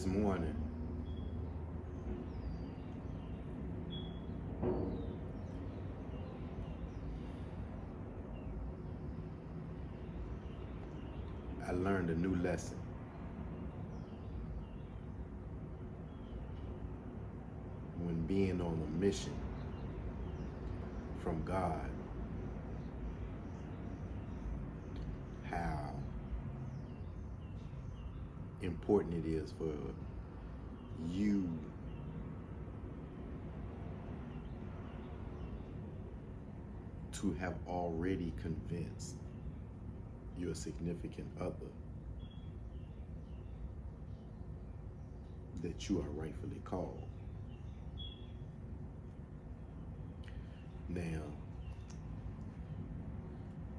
this morning, I learned a new lesson. When being on a mission from God, how important it is for you to have already convinced your significant other that you are rightfully called. Now,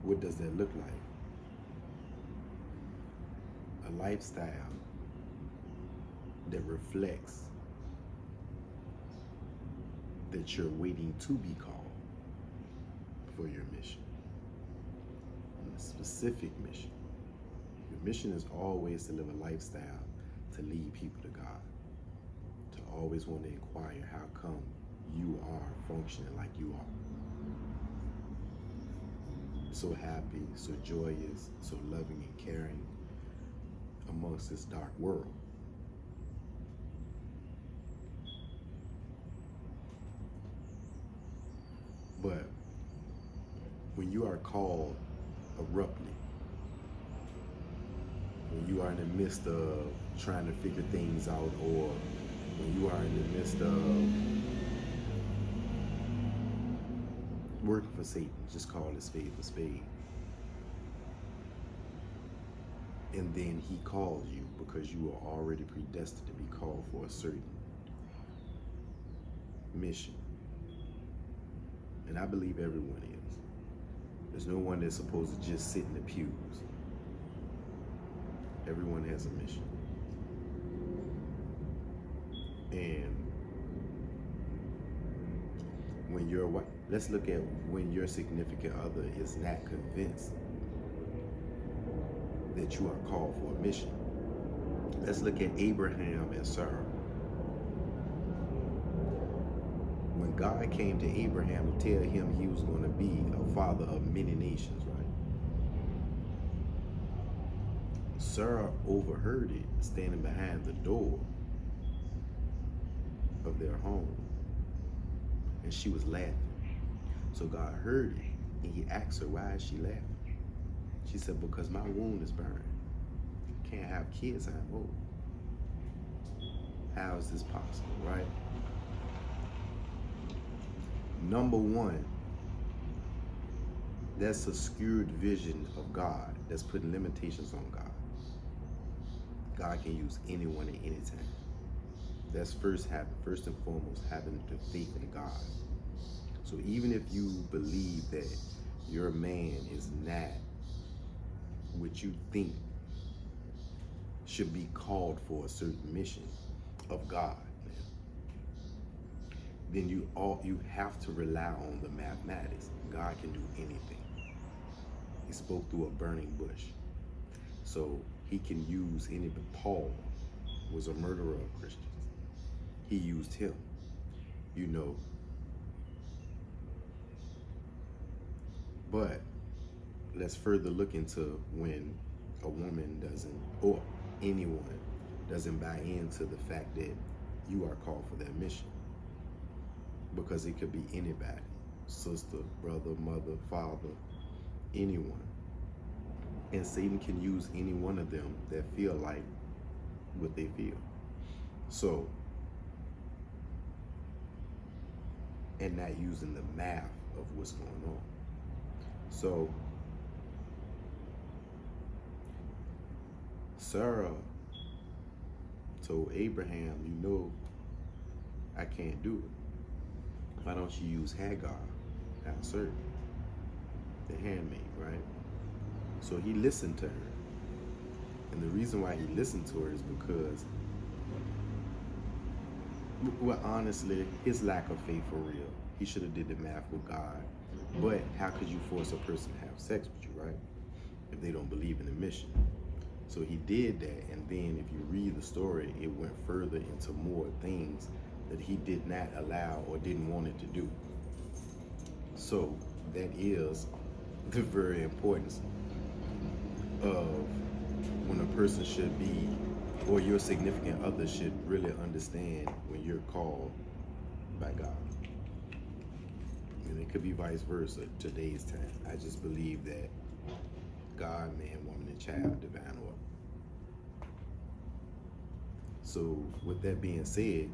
what does that look like? A lifestyle that reflects that you're waiting to be called for your mission, a specific mission. Your mission is always to live a lifestyle to lead people to God, to always want to inquire how come you are functioning like you are. So happy, so joyous, so loving and caring amongst this dark world. But when you are called abruptly, when you are in the midst of trying to figure things out, or when you are in the midst of working for Satan, just call it spade for spade, and then he calls you because you are already predestined to be called for a certain mission. And I believe everyone is. There's no one that's supposed to just sit in the pews. Everyone has a mission. And when let's look at when your significant other is not convinced that you are called for a mission. Let's look at Abraham and Sarah. When God came to Abraham to tell him he was going to be a father of many nations, right? Sarah overheard it standing behind the door of their home, and she was laughing. So God heard it, and he asked her, why is she laughing? She said, because my womb is burned. I can't have kids, I'm old. How is this possible, right? Number one, that's a skewed vision of God that's putting limitations on God. God can use anyone at any time. That's first and foremost, having the faith in God. So even if you believe that your man is not what you think should be called for a certain mission of God, then you have to rely on the mathematics. God can do anything. He spoke through a burning bush. So he can use anybody. Paul was a murderer of Christians. He used him, you know. But let's further look into when a woman doesn't, or anyone doesn't buy into the fact that you are called for that mission. Because it could be anybody, sister, brother, mother, father, anyone. And Satan can use any one of them that feel like what they feel. So, and not using the math of what's going on. So, Sarah told Abraham, you know, I can't do it. Why don't you use Hagar, our servant, the handmaid, right? So he listened to her. And the reason why he listened to her is because, well, honestly, his lack of faith for real. He should have did the math with God. But how could you force a person to have sex with you, right? If they don't believe in the mission. So he did that, and then if you read the story, it went further into more things that he did not allow or didn't want it to do. So that is the very importance of when a person should be, or your significant other should really understand when you're called by God. And it could be vice versa today's time. I just believe that God, man, woman, and child, divine order. So with that being said,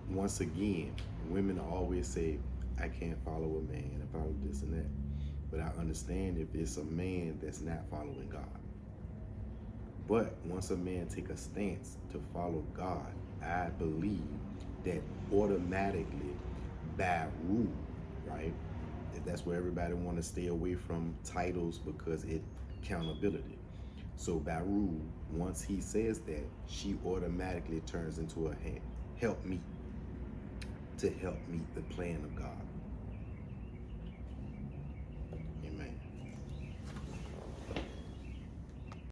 once again, women always say, I can't follow a man, I follow this and that. But I understand if it's a man that's not following God. But once a man take a stance to follow God, I believe that automatically, by rule, right? That's where everybody want to stay away from titles because it accountability. So by rule, once he says that, she automatically turns into a help me to help meet the plan of God.